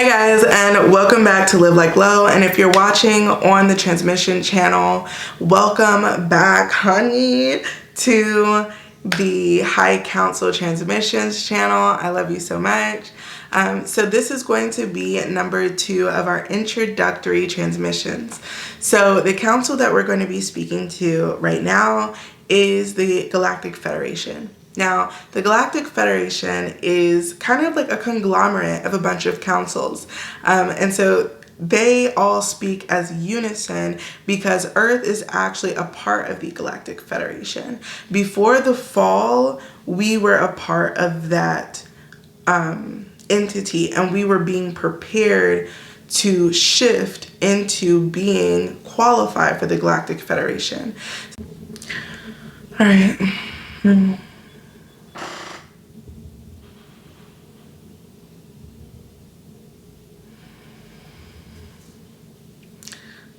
Hi guys, and welcome back to Live Like Low. And if you're watching on the transmission channel, welcome back, honey, to the High Council Transmissions channel. I love you so much. So this is going to be number 2 of our introductory transmissions. So the council that we're going to be speaking to right now is the Galactic Federation. Now, the Galactic Federation is kind of like a conglomerate of a bunch of councils. And so they all speak as unison because Earth is actually a part of the Galactic Federation. Before the fall, we were a part of that entity, and we were being prepared to shift into being qualified for the Galactic Federation. All right.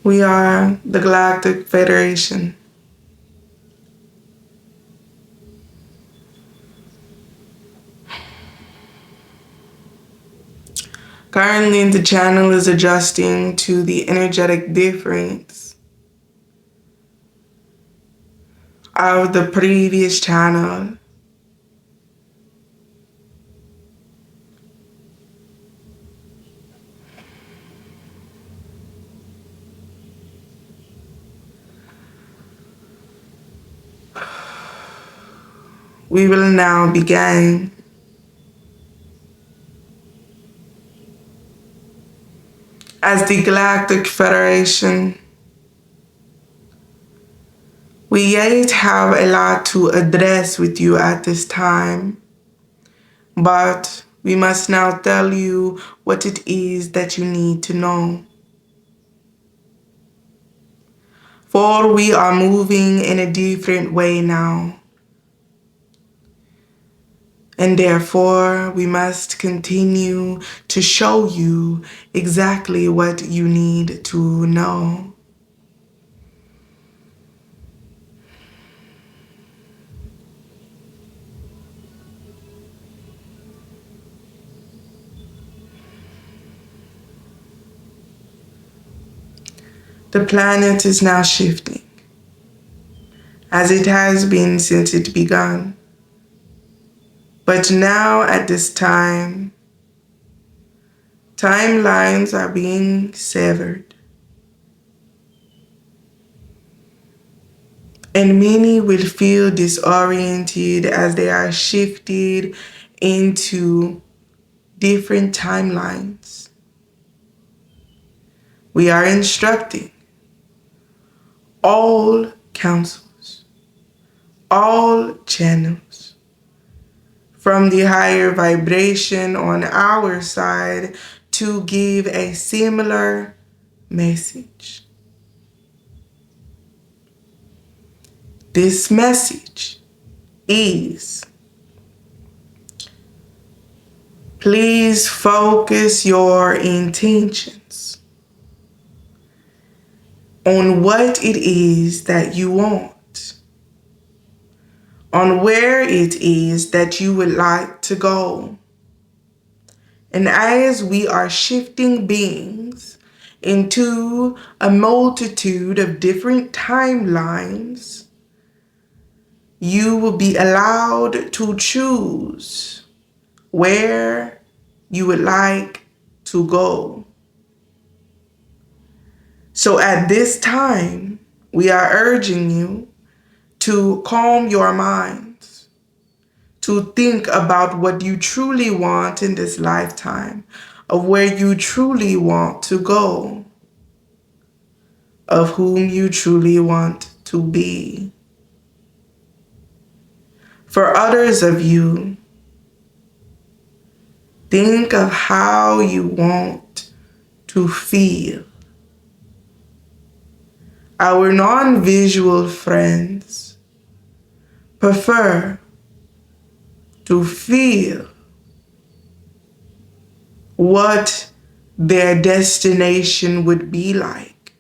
We are the Galactic Federation. Currently, the channel is adjusting to the energetic difference of the previous channel. We will now begin. As the Galactic Federation, we yet have a lot to address with you at this time, but we must now tell you what it is that you need to know. For we are moving in a different way now. And therefore, we must continue to show you exactly what you need to know. The planet is now shifting, as it has been since it began. But now at this time, timelines are being severed. And many will feel disoriented as they are shifted into different timelines. We are instructing all councils, all channels, from the higher vibration on our side to give a similar message. This message is, please focus your intentions on what it is that you want, on where it is that you would like to go. And as we are shifting beings into a multitude of different timelines, you will be allowed to choose where you would like to go. So at this time, we are urging you to calm your minds, to think about what you truly want in this lifetime, of where you truly want to go, of whom you truly want to be. For others of you, think of how you want to feel. Our non-visual friends prefer to feel what their destination would be like.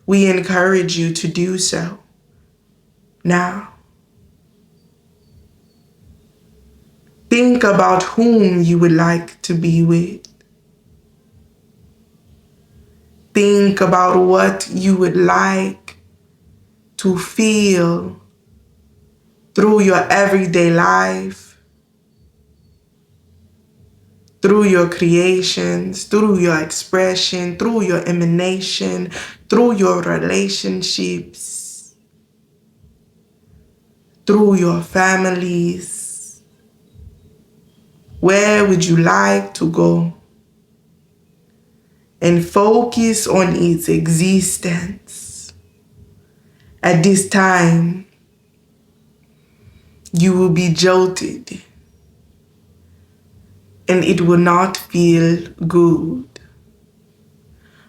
We encourage you to do so now. Think about whom you would like to be with. Think about what you would like to feel through your everyday life, through your creations, through your expression, through your emanation, through your relationships, through your families. Where would you like to go? And focus on its existence. At this time, you will be jolted and it will not feel good.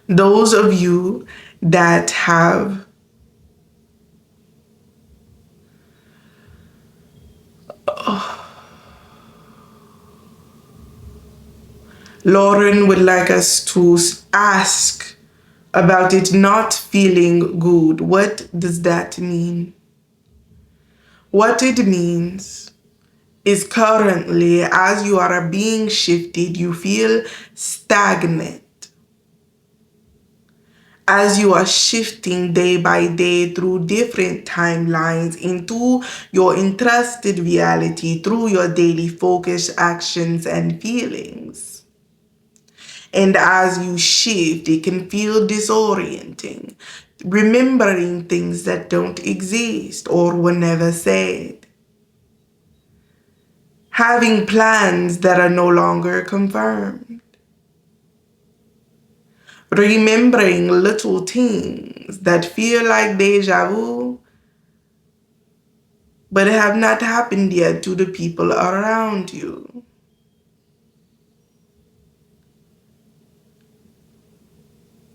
Those of you that have Lauren would like us to ask about it not feeling good. What does that mean? What it means is currently, as you are being shifted, you feel stagnant. As you are shifting day by day through different timelines into your entrusted reality through your daily focus, actions, and feelings. And as you shift, it can feel disorienting, remembering things that don't exist or were never said. Having plans that are no longer confirmed. Remembering little things that feel like deja vu, but have not happened yet to the people around you.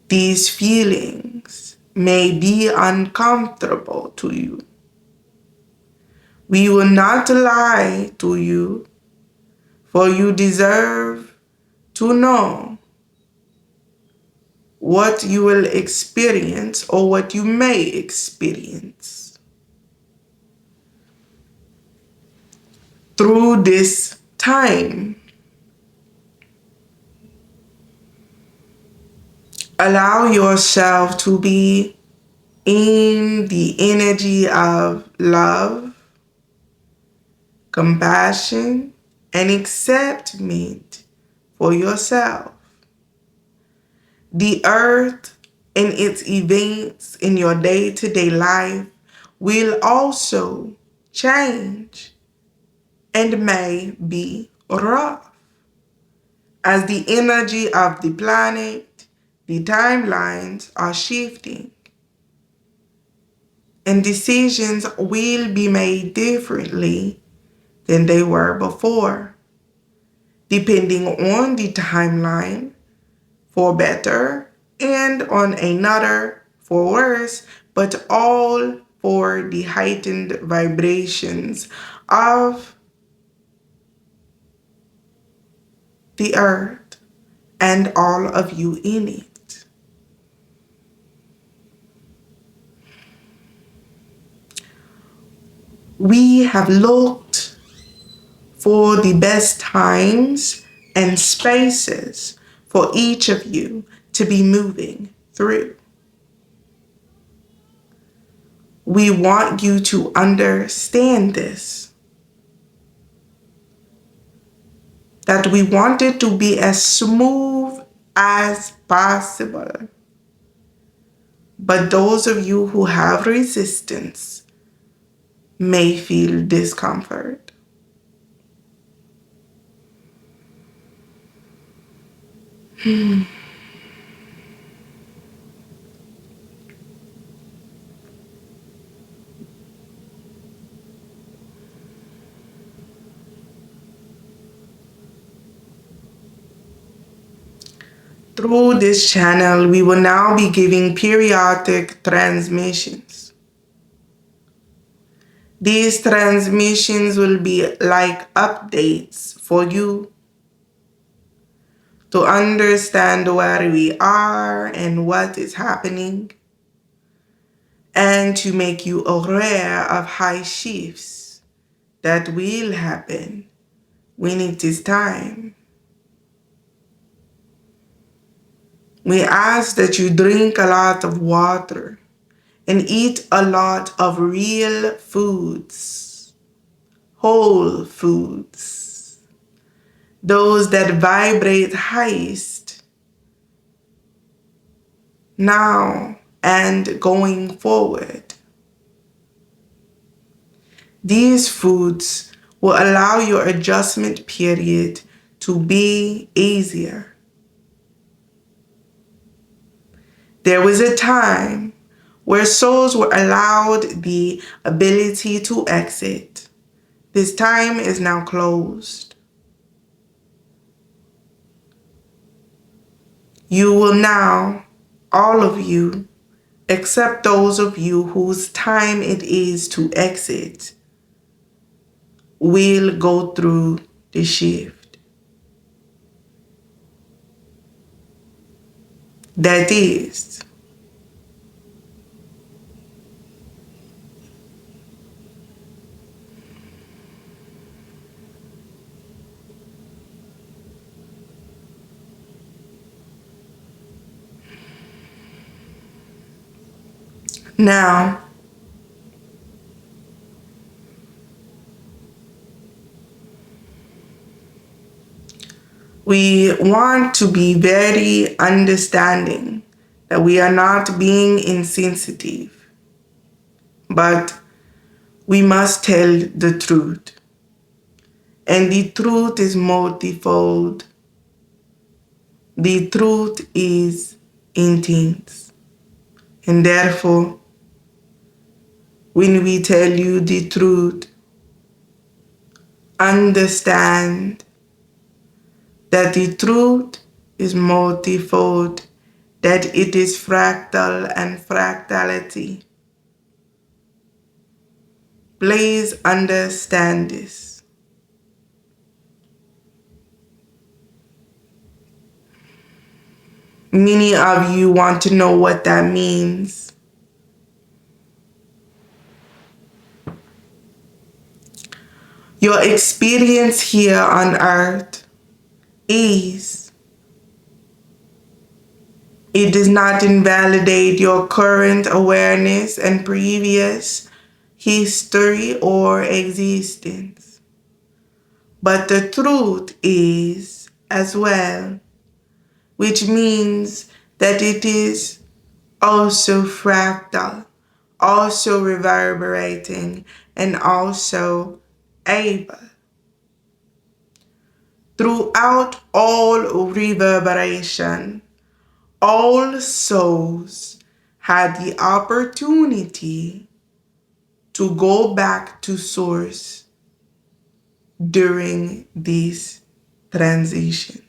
These feelings may be uncomfortable to you. We will not lie to you, for you deserve to know what you will experience or what you may experience through this time. Allow yourself to be in the energy of love, compassion, and acceptance for yourself. The earth and its events in your day-to-day life will also change and may be rough. As the energy of the planet, the timelines are shifting, and decisions will be made differently than they were before, depending on the timeline for better and on another for worse, but all for the heightened vibrations of the earth and all of you in it. We have looked for the best times and spaces for each of you to be moving through. We want you to understand this, that we want it to be as smooth as possible. But those of you who have resistance may feel discomfort. Through this channel, we will now be giving periodic transmissions. These transmissions will be like updates for you to understand where we are and what is happening, and to make you aware of high shifts that will happen when it is time. We ask that you drink a lot of water and eat a lot of real foods, whole foods, those that vibrate highest now and going forward. These foods will allow your adjustment period to be easier. There was a time where souls were allowed the ability to exit. This time is now closed. You will now, all of you, except those of you whose time it is to exit, will go through the shift. That is, now, we want to be very understanding that we are not being insensitive, but we must tell the truth. And the truth is multifold. The truth is intense. And therefore, when we tell you the truth, understand that the truth is multifold, that it is fractal and fractality. Please understand this. Many of you want to know what that means. Your experience here on earth is, it does not invalidate your current awareness and previous history or existence. But the truth is as well, which means that it is also fractal, also reverberating, and also able. Throughout all reverberation, all souls had the opportunity to go back to source during this transition.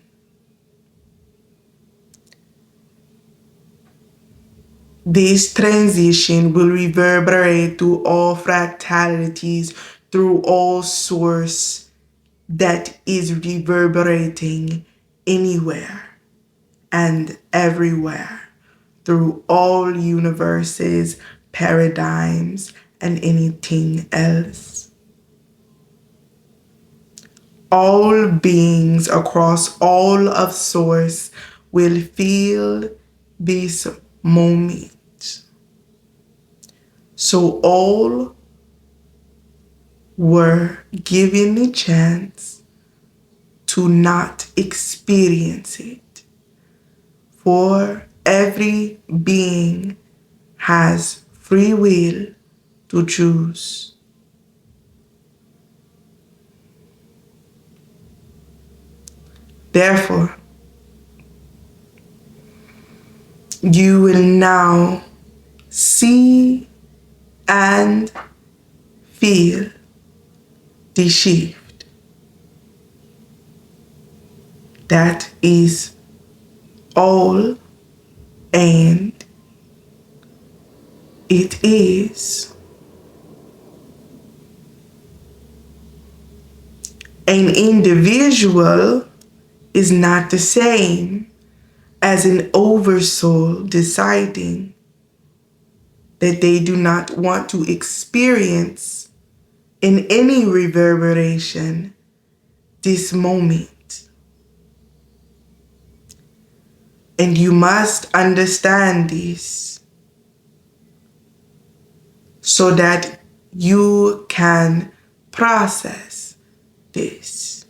This transition will reverberate through all fractalities, through all source that is reverberating anywhere and everywhere, through all universes, paradigms, and anything else. All beings across all of source will feel this moment. So all were given the chance to not experience it. For every being has free will to choose. Therefore, you will now see and feel the shift. That is all, and it is. An individual is not the same as an oversoul deciding that they do not want to experience in any reverberation this moment. And you must understand this so that you can process this.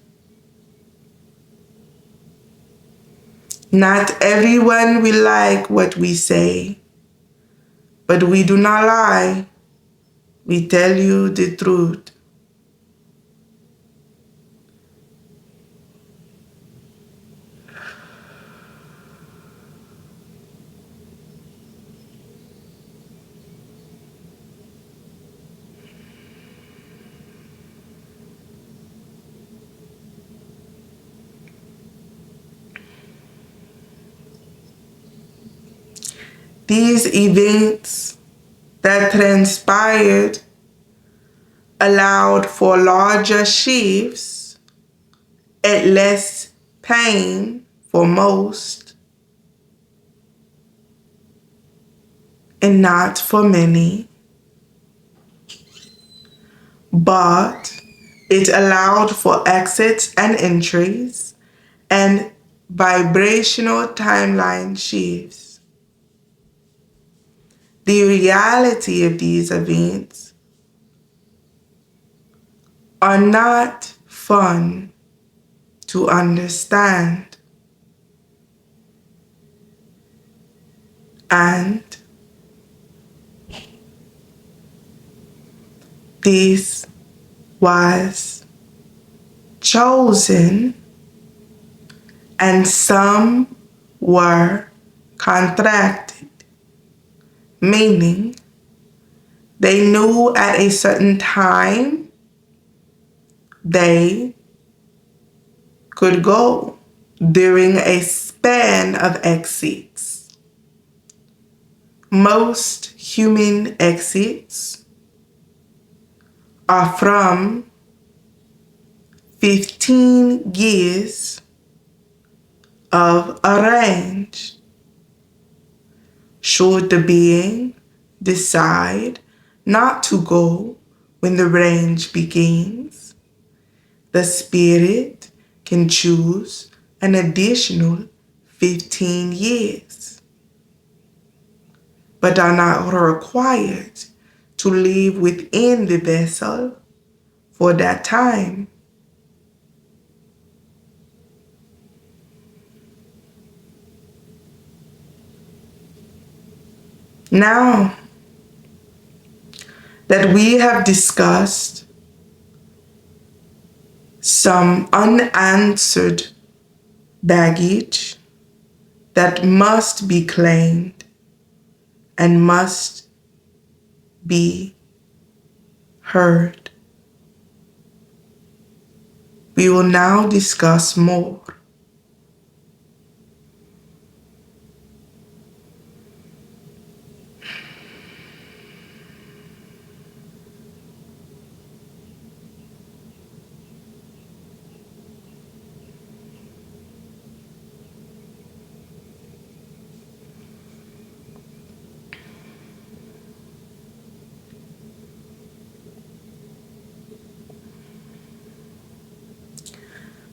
Not everyone will like what we say, but we do not lie. We tell you the truth. These events that transpired allowed for larger shifts at less pain for most and not for many, but it allowed for exits and entries and vibrational timeline shifts. The reality of these events are not fun to understand, and this was chosen, and some were contracted, meaning they knew at a certain time they could go during a span of exits. Most human exits are from 15 years of a range. Should the being decide not to go when the range begins, the spirit can choose an additional 15 years, but are not required to live within the vessel for that time. Now that we have discussed some unanswered baggage that must be claimed and must be heard, we will now discuss more.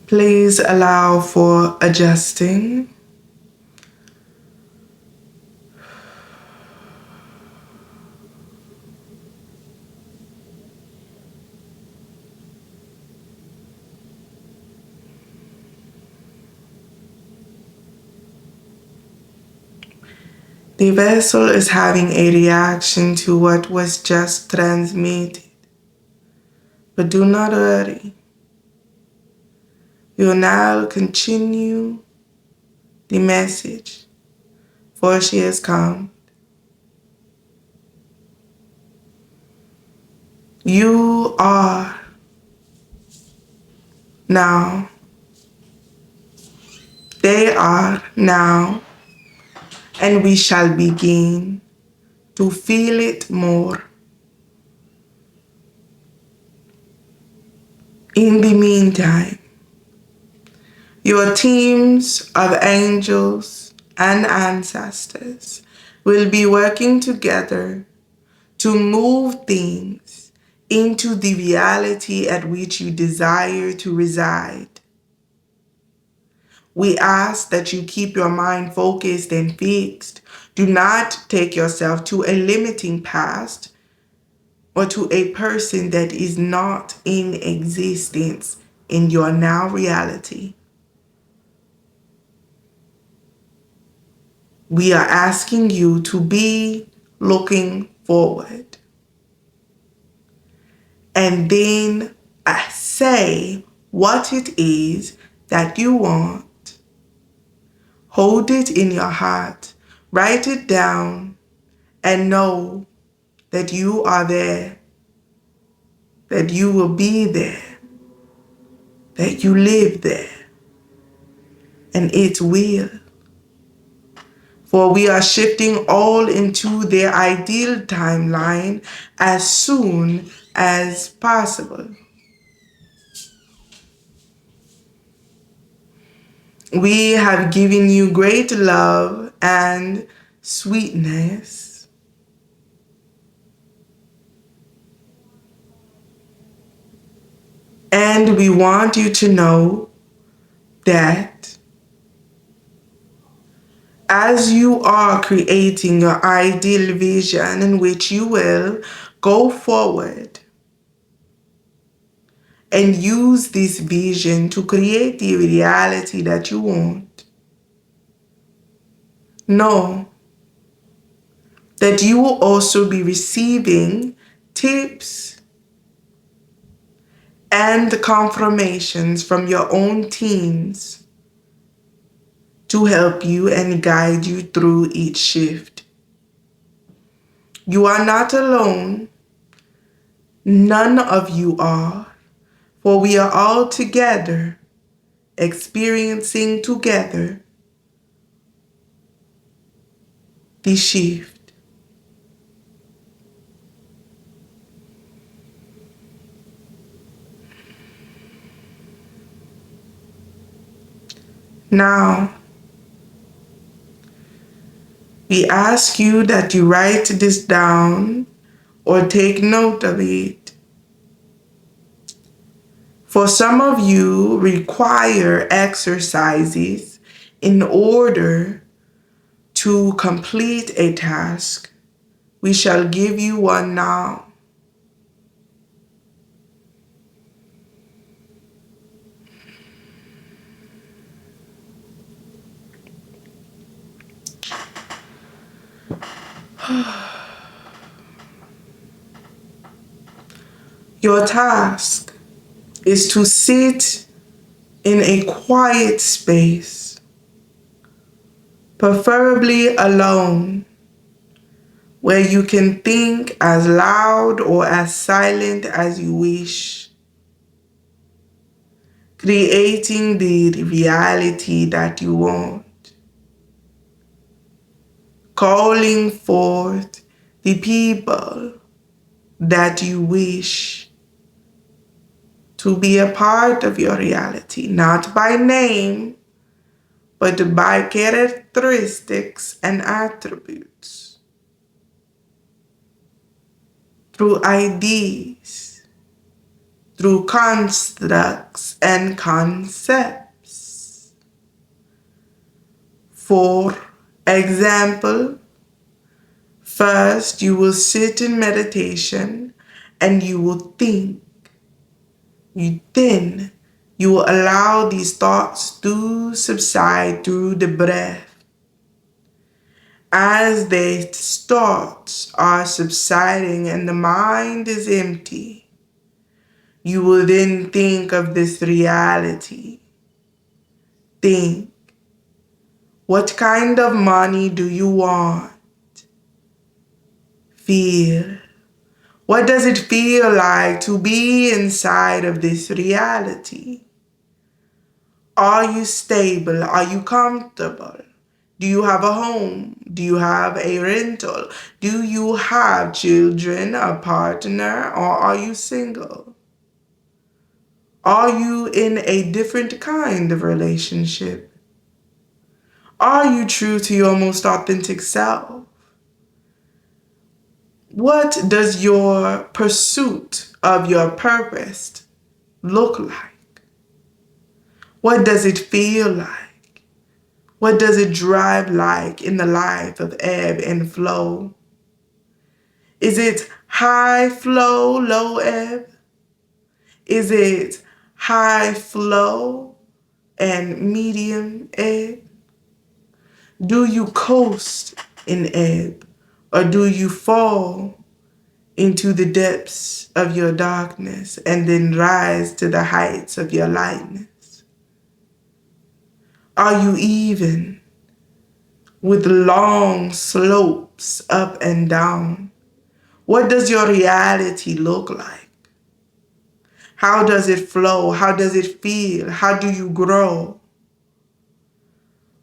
Please allow for adjusting. The vessel is having a reaction to what was just transmitted, but do not worry. We will now continue the message, for she has come. You are now. They are now, and we shall begin to feel it more. In the meantime, your teams of angels and ancestors will be working together to move things into the reality at which you desire to reside. We ask that you keep your mind focused and fixed. Do not take yourself to a limiting past or to a person that is not in existence in your now reality. We are asking you to be looking forward. And then say what it is that you want. Hold it in your heart. Write it down and know that you are there, that you will be there, that you live there, and it will. For we are shifting all into their ideal timeline as soon as possible. We have given you great love and sweetness. And we want you to know that as you are creating your ideal vision in which you will go forward and use this vision to create the reality that you want, know that you will also be receiving tips and confirmations from your own teams to help you and guide you through each shift. You are not alone. None of you are, for we are all together, experiencing together the shift. Now, we ask you that you write this down or take note of it. For some of you require exercises in order to complete a task. We shall give you one now. Your task is to sit in a quiet space, preferably alone, where you can think as loud or as silent as you wish, creating the reality that you want, calling forth the people that you wish to be a part of your reality, not by name, but by characteristics and attributes, through ideas, through constructs and concepts. For example, first you will sit in meditation and you will think. Then you will allow these thoughts to subside through the breath. As these thoughts are subsiding and the mind is empty, you will then think of this reality. Think, what kind of money do you want? Feel, what does it feel like to be inside of this reality? Are you stable? Are you comfortable? Do you have a home? Do you have a rental? Do you have children, a partner, or are you single? Are you in a different kind of relationship? Are you true to your most authentic self? What does your pursuit of your purpose look like? What does it feel like? What does it drive like in the life of ebb and flow? Is it high flow, low ebb? Is it high flow and medium ebb? Do you coast in ebb, or do you fall into the depths of your darkness and then rise to the heights of your lightness? Are you even with long slopes up and down? What does your reality look like? How does it flow? How does it feel? How do you grow?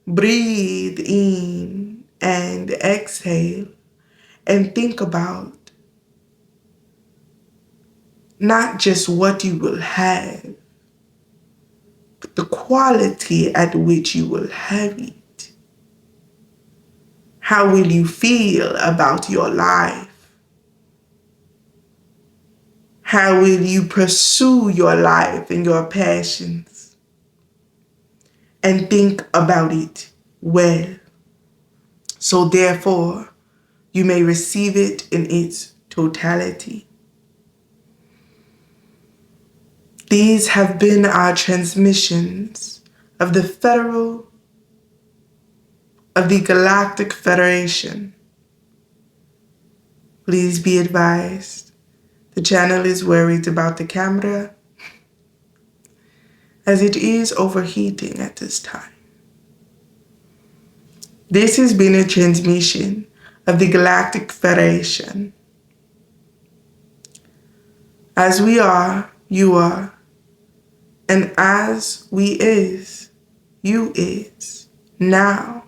Breathe in and exhale and think about not just what you will have, but the quality at which you will have it. How will you feel about your life? How will you pursue your life and your passions? And think about it well. So therefore, you may receive it in its totality. These have been our transmissions of the Galactic Federation. Please be advised, the channel is worried about the camera as it is overheating at this time. This has been a transmission of the Galactic Federation. As we are, you are, and as we is, you is, now.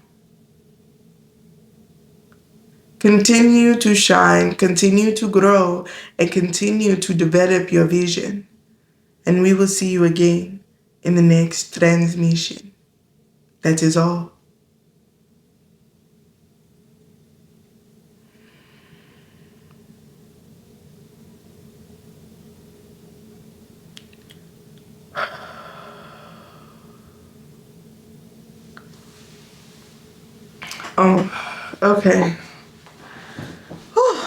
Continue to shine, continue to grow, and continue to develop your vision. And we will see you again in the next transmission. That is all. Oh, okay. Whew.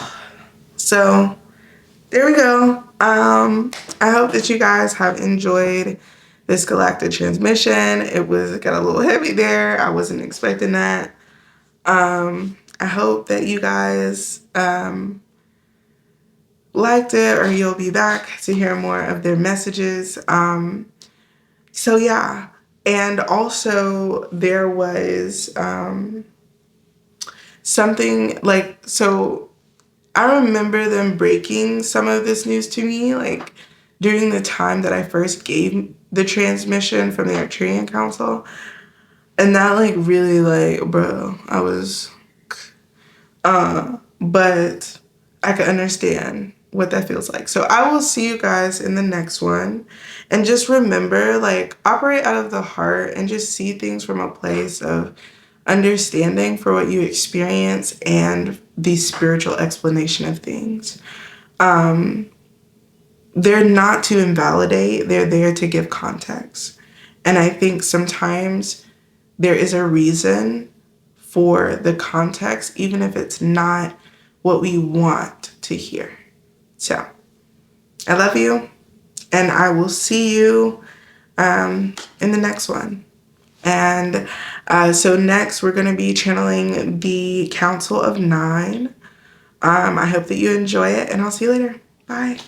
So there we go. I hope that you guys have enjoyed this galactic transmission. It got a little heavy there. I wasn't expecting that. I hope that you guys liked it, or you'll be back to hear more of their messages. So yeah. And also there was something like, so I remember them breaking some of this news to me, like during the time that I first gave the transmission from the Arcturian Council. And that like really like, bro, I was, but I can understand what that feels like. So I will see you guys in the next one. And just remember, like, operate out of the heart and just see things from a place of understanding for what you experience and the spiritual explanation of things. They're not to invalidate, they're there to give context. And I think sometimes there is a reason for the context, even if it's not what we want to hear. So, I love you, and I will see you in the next one. And so next, we're going to be channeling the Council of Nine. I hope that you enjoy it, and I'll see you later. Bye.